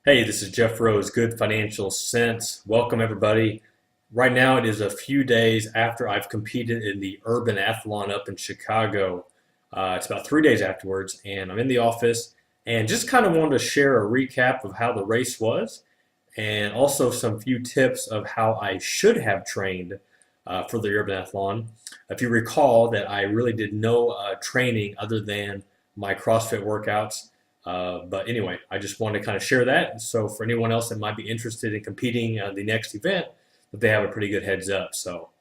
Hey, this is Jeff Rose, Good Financial Sense. Welcome, everybody. Right now, it is a few days after I've competed in the Urbanathlon up in Chicago. It's about 3 days afterwards, and I'm in the office and just kind of wanted to share a recap of how the race was and also some few tips of how I should have trained for the Urbanathlon. If you recall that I really did no training other than my CrossFit workouts. But anyway, I just wanted to kind of share that. So for anyone else that might be interested in competing the next event, that they have a pretty good heads up. So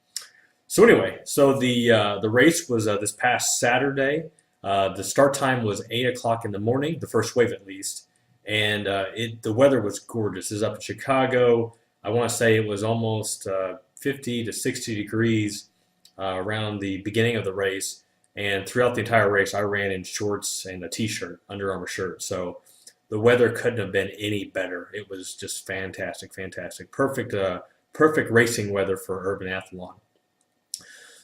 anyway, the race was this past Saturday. The start time was 8 o'clock in the morning, the first wave at least, and the weather was gorgeous. This is up in Chicago. I want to say it was almost 50 to 60 degrees around the beginning of the race. And throughout the entire race, I ran in shorts and a t-shirt, Under Armour shirt. So the weather couldn't have been any better. It was just fantastic, fantastic. Perfect racing weather for Urbanathlon.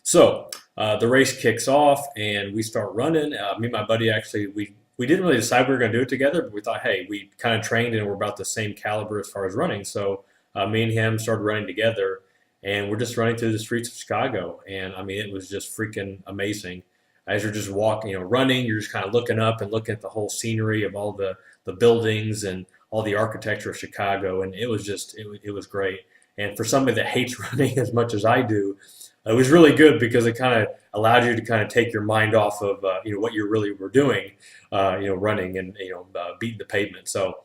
So the race kicks off and we start running. Me and my buddy actually, we didn't really decide we were going to do it together, but we thought, hey, we kind of trained and we're about the same caliber as far as running. So me and him started running together and we're just running through the streets of Chicago. And I mean, it was just freaking amazing. As you're just walking, running, you're just kind of looking up and looking at the whole scenery of all the buildings and all the architecture of Chicago, and it was just it was great. And for somebody that hates running as much as I do, it was really good because it kind of allowed you to kind of take your mind off of what you really were doing, running and beating the pavement. So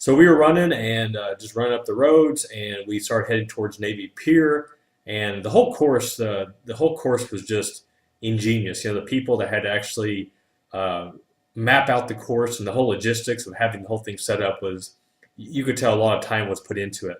we were running and just running up the roads, and we started heading towards Navy Pier, and the whole course was just ingenious. The people that had to actually map out the course and the whole logistics of having the whole thing set up was, you could tell a lot of time was put into it.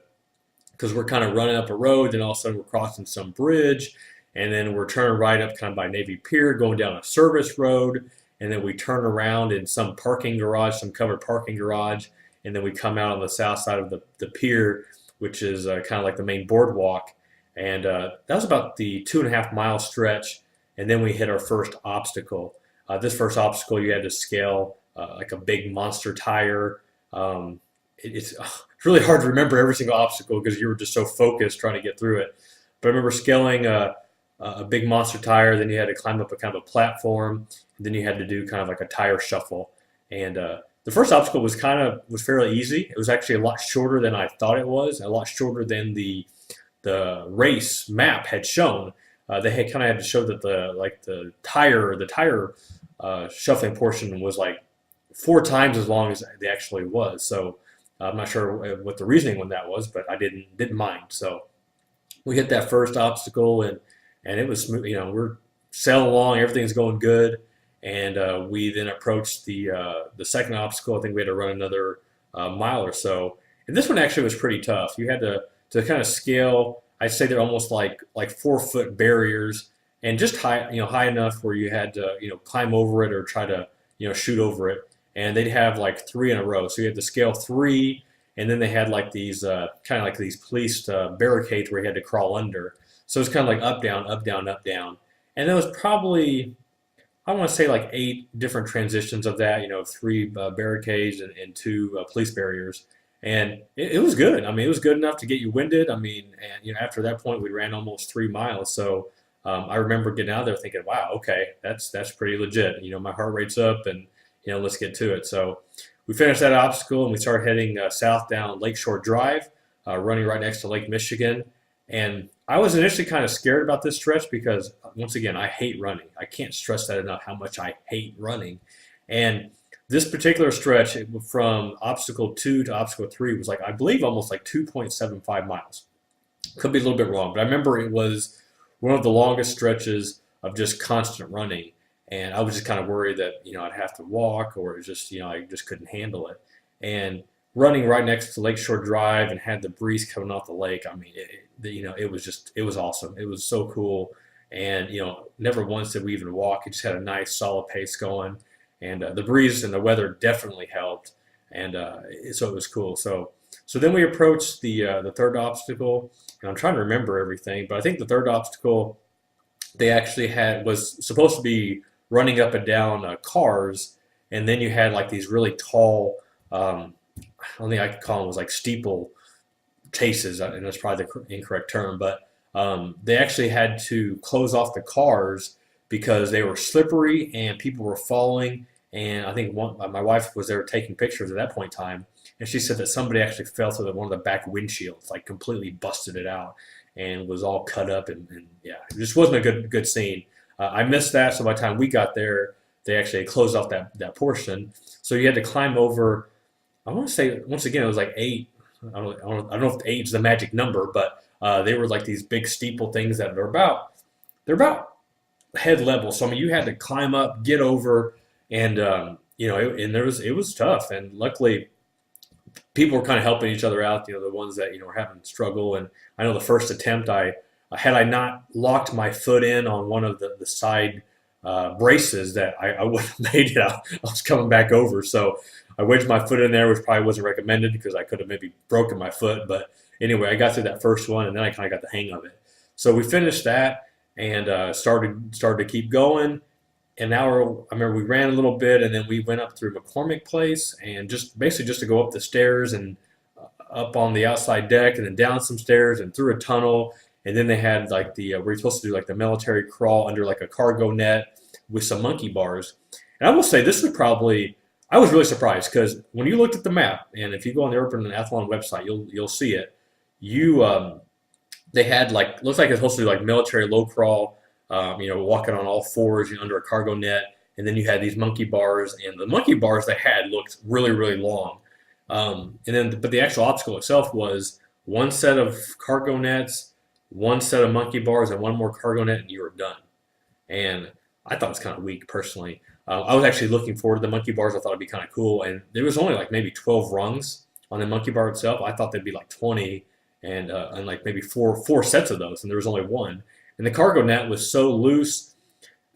Because we're kind of running up a road, then all of a sudden we're crossing some bridge, and then we're turning right up kind of by Navy Pier, going down a service road, and then we turn around in some parking garage, some covered parking garage, and then we come out on the south side of the pier, which is kind of like the main boardwalk. And that was about the 2.5 mile stretch. And then we hit our first obstacle. This first obstacle, you had to scale like a big monster tire. It's really hard to remember every single obstacle because you were just so focused trying to get through it. But I remember scaling a big monster tire. Then you had to climb up a kind of a platform. And then you had to do kind of like a tire shuffle. And the first obstacle was fairly easy. It was actually a lot shorter than I thought it was. A lot shorter than the race map had shown. They had kind of had to show that the tire shuffling portion was like 4 times as long as it actually was. So I'm not sure what the reasoning on that was, but I didn't mind. So we hit that first obstacle and it was smooth. We're sailing along, everything's going good, and we then approached the second obstacle. I think we had to run another mile or so, and this one actually was pretty tough. You had to kind of scale. I'd say they're almost like 4-foot barriers, and just high enough where you had to climb over it or try to shoot over it. And they'd have like 3 in a row, so you had to scale 3, and then they had like these kind of like these policed barricades where you had to crawl under. So it's kind of like up down up down up down, and there was probably, I want to say, like 8 different transitions of that. 3 barricades and 2 police barriers. And it was good. I mean, it was good enough to get you winded. I mean, and after that point, we ran almost 3 miles. So I remember getting out there thinking, "Wow, okay, that's pretty legit." My heart rate's up, and let's get to it. So we finished that obstacle, and we started heading south down Lakeshore Drive, running right next to Lake Michigan. And I was initially kind of scared about this stretch because, once again, I hate running. I can't stress that enough, how much I hate running. And this particular stretch from obstacle 2 to obstacle 3 was I believe almost like 2.75 miles. Could be a little bit wrong, but I remember it was one of the longest stretches of just constant running. And I was just kind of worried that, I'd have to walk, or it just, I just couldn't handle it. And running right next to Lakeshore Drive and had the breeze coming off the lake, I mean, it was awesome. It was so cool. And, never once did we even walk. It just had a nice solid pace going. And the breeze and the weather definitely helped, and so it was cool. So then we approached the third obstacle, and I'm trying to remember everything, but I think the third obstacle they actually was supposed to be running up and down cars, and then you had like these really tall I don't think I could call them was like steeple chases, and that's probably the incorrect term, but they actually had to close off the cars because they were slippery and people were falling. And I think my wife was there taking pictures at that point in time, and she said that somebody actually fell through one of the back windshields, like completely busted it out, and was all cut up. And yeah, it just wasn't a good scene. I missed that, so by the time we got there, they actually closed off that portion. So you had to climb over. I want to say once again it was like eight. I don't know if eight is the magic number, but they were like these big steeple things that are about head level. So I mean, you had to climb up, get over, and and it was tough. And luckily, people were kind of helping each other out. The ones that were having struggle. And I know the first attempt, I had I not locked my foot in on one of the side braces, that I would have made it. I was coming back over, so I wedged my foot in there, which probably wasn't recommended because I could have maybe broken my foot. But anyway, I got through that first one, and then I kind of got the hang of it. So we finished that and started to keep going. And now I remember we ran a little bit, and then we went up through McCormick Place, and just basically just to go up the stairs and up on the outside deck, and then down some stairs and through a tunnel. And then they had like we were supposed to do like the military crawl under like a cargo net with some monkey bars. And I will say this was probably, I was really surprised because when you looked at the map, and if you go on the Urbanathlon website, you'll see it. They had like, looks like it's supposed to be like military low crawl, walking on all fours under a cargo net, and then you had these monkey bars, and the monkey bars they had looked really really long. But the actual obstacle itself was one set of cargo nets, one set of monkey bars, and one more cargo net, and you were done. And I thought it was kind of weak personally. I was actually looking forward to the monkey bars. I thought it'd be kind of cool, and there was only like maybe 12 rungs on the monkey bar itself. I thought there'd be like 20, and like maybe four sets of those, and there was only one. And the cargo net was so loose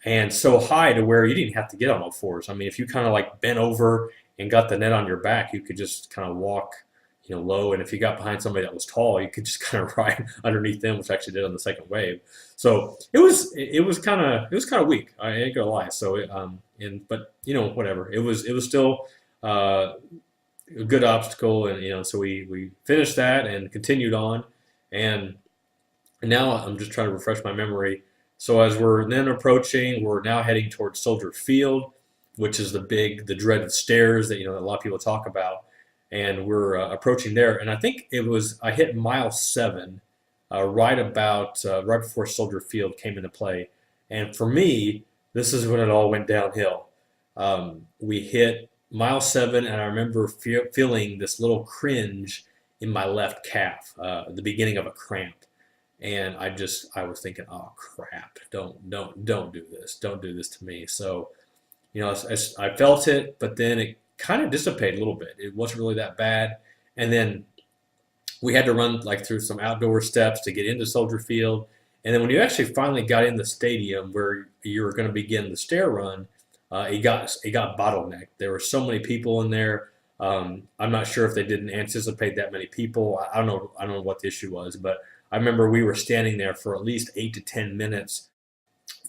and so high to where you didn't have to get on all fours. I mean, if you kind of like bent over and got the net on your back, you could just kind of walk, low. And if you got behind somebody that was tall, you could just kind of ride underneath them, which I actually did on the second wave. So it was kind of weak. I ain't gonna lie. So but whatever. It was still a good obstacle, and so we finished that and continued on. And now I'm just trying to refresh my memory. So as we're then approaching, we're now heading towards Soldier Field, which is the dreaded stairs that a lot of people talk about. And we're approaching there. And I think I hit mile 7, right before Soldier Field came into play. And for me, this is when it all went downhill. We hit mile 7, and I remember feeling this little cringe in my left calf, the beginning of a cramp. And I was thinking, oh crap, don't do this. Don't do this to me. So, I felt it, but then it kind of dissipated a little bit. It wasn't really that bad. And then we had to run like through some outdoor steps to get into Soldier Field. And then when you actually finally got in the stadium where you were going to begin the stair run, it got bottlenecked. There were so many people in there. I'm not sure if they didn't anticipate that many people. I don't know what the issue was, but I remember we were standing there for at least 8 to 10 minutes.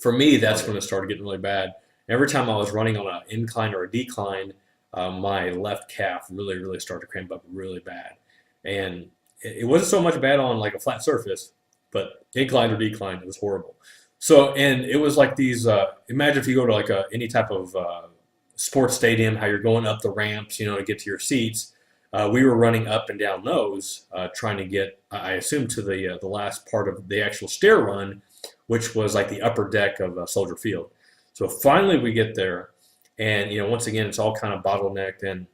For me, that's when it started getting really bad. Every time I was running on an incline or a decline, my left calf really, really started to cramp up really bad. And it wasn't so much bad on like a flat surface, but incline or decline, it was horrible. So, and it was like these, imagine if you go to like any type of sports stadium, how you're going up the ramps, to get to your seats. We were running up and down those, trying to get, I assume, to the last part of the actual stair run, which was like the upper deck of Soldier Field. So finally we get there, and once again it's all kind of bottlenecked, and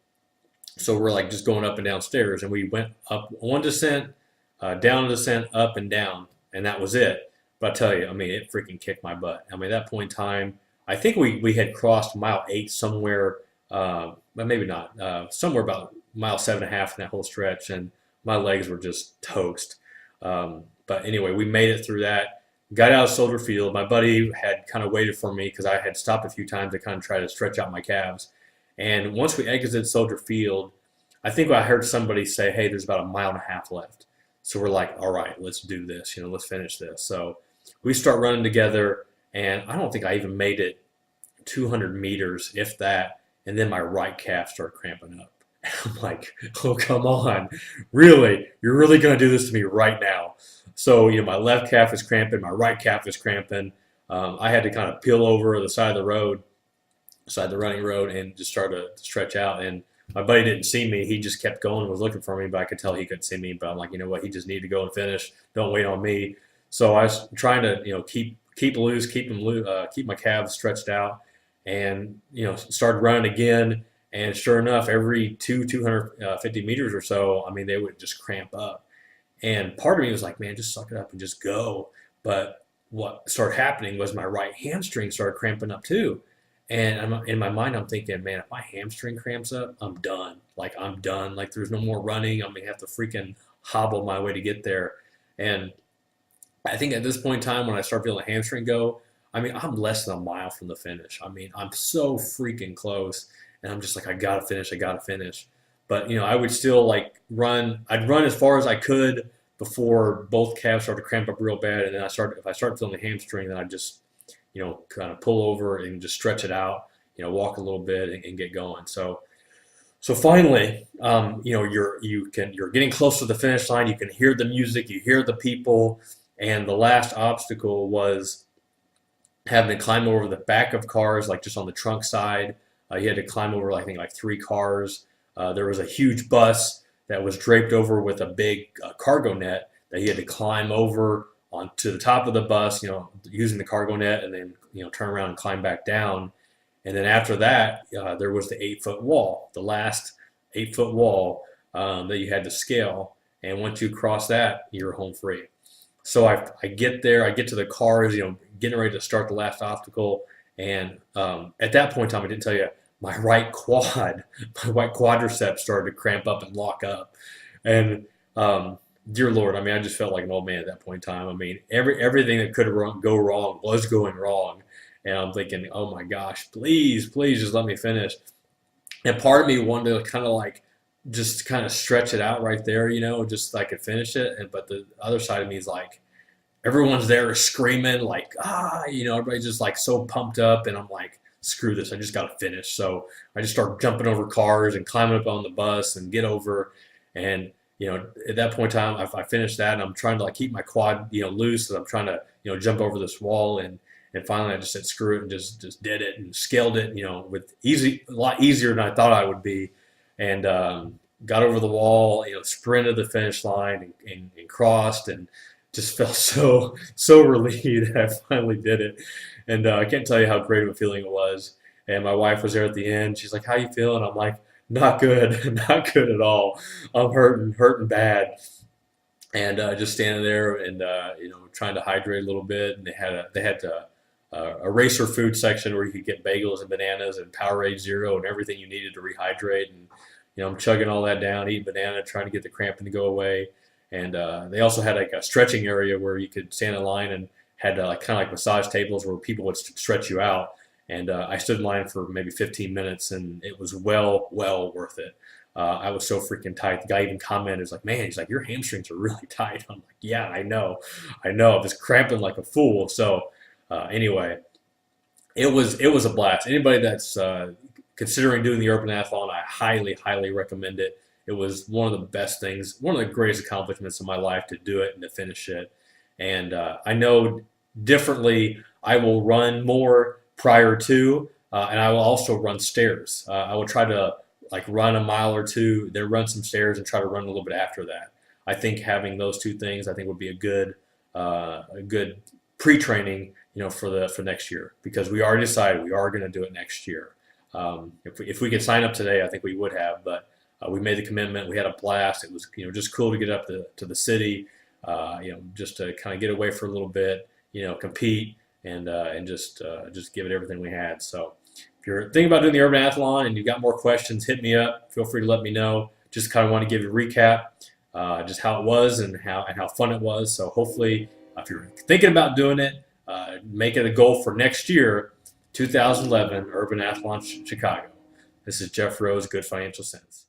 so we're like just going up and down stairs, and we went up one descent, down a descent, up and down, and that was it. But I tell you, I mean, it freaking kicked my butt. I mean, at that point in time, I think we had crossed mile 8 somewhere, but maybe not, somewhere about mile 7.5 in that whole stretch, and my legs were just toast. But anyway, we made it through that. Got out of Soldier Field. My buddy had kind of waited for me because I had stopped a few times to kind of try to stretch out my calves. And once we exited Soldier Field, I think I heard somebody say, hey, there's about 1.5 miles left. So we're like, all right, let's do this. Let's finish this. So we start running together, and I don't think I even made it 200 meters, if that, and then my right calf started cramping up. I'm like, oh, come on. Really? You're really going to do this to me right now? So, my left calf is cramping, my right calf is cramping. I had to kind of peel over the side of the road, side of the running road, and just start to stretch out. And my buddy didn't see me. He just kept going, was looking for me, but I could tell he couldn't see me. But I'm like, you know what? He just needed to go and finish. Don't wait on me. So I was trying to, keep loose, keep my calves stretched out, and started running again. And sure enough, every 250 meters or so, I mean, they would just cramp up. And part of me was like, man, just suck it up and just go. But what started happening was my right hamstring started cramping up too. And in my mind, I'm thinking, man, if my hamstring cramps up, I'm done. Like, I'm done. Like, there's no more running. I'm going to have to freaking hobble my way to get there. And I think at this point in time, when I start feeling the hamstring go, I mean, I'm less than a mile from the finish. I mean, I'm so freaking close. And I'm just like, I got to finish. I got to finish. But, I would still like run. I'd run as far as I could before both calves started to cramp up real bad. And then if I start feeling the hamstring, then I just kind of pull over and just stretch it out, walk a little bit and get going. So finally, you're getting close to the finish line. You can hear the music, you hear the people, and the last obstacle was having to climb over the back of cars, like just on the trunk side. You had to climb over, I think, like 3 cars. There was a huge bus that was draped over with a big cargo net that you had to climb over onto the top of the bus, using the cargo net, and then, turn around and climb back down. And then after that, there was the 8-foot wall, the last 8-foot wall that you had to scale. And once you cross that, you're home free. So I get there, I get to the cars, getting ready to start the last obstacle. And at that point in time, I didn't tell you, my right quadricep started to cramp up and lock up. And dear Lord, I mean, I just felt like an old man at that point in time. I mean, everything that could go wrong was going wrong. And I'm thinking, oh my gosh, please, please just let me finish. And part of me wanted to kind of like just kind of stretch it out right there, just so I could finish it. But the other side of me is like, everyone's there screaming like, everybody's just like so pumped up. And I'm like, screw this, I just got to finish. So I just start jumping over cars and climbing up on the bus and get over. And at that point in time, I finished that, and I'm trying to like keep my quad, loose, and I'm trying to, jump over this wall, and finally I just said screw it and just did it and scaled it, with a lot easier than I thought I would be, and got over the wall, sprinted the finish line and crossed, and just felt so relieved that I finally did it, and I can't tell you how great of a feeling it was. And my wife was there at the end. She's like, "How you feeling?" I'm like, not good, not good at all. I'm hurting bad, and just standing there and trying to hydrate a little bit. And they had a racer food section where you could get bagels and bananas and Powerade Zero and everything you needed to rehydrate. And I'm chugging all that down, eating banana, trying to get the cramping to go away. And they also had like a stretching area where you could stand in line, and had kind of like massage tables where people would stretch you out. And I stood in line for maybe 15 minutes, and it was well worth it. I was so freaking tight. The guy even commented, "He's like, man, he's like, your hamstrings are really tight." I'm like, yeah, I know. I was cramping like a fool. So anyway, it was a blast. Anybody that's considering doing the Urbanathlon, I highly recommend it. It was one of the best things, one of the greatest accomplishments of my life, to do it and to finish it. And I know differently, I will run more prior to, and I will also run stairs. I will try to like run a mile or two, then run some stairs, and try to run a little bit after that. I think having those two things, I think, would be a good pre-training, for next year, because we already decided we are going to do it next year. If we could sign up today, I think we would have, but we made the commitment. We had a blast. It was just cool to get up to the city, just to kind of get away for a little bit, compete, and just give it everything we had. So if you're thinking about doing the Urbanathlon and you've got more questions, hit me up. Feel free to let me know. Just kind of want to give you a recap, just how it was and how fun it was. So hopefully, if you're thinking about doing it, make it a goal for next year, 2011 Urbanathlon Chicago. This is Jeff Rose, Good Financial Sense.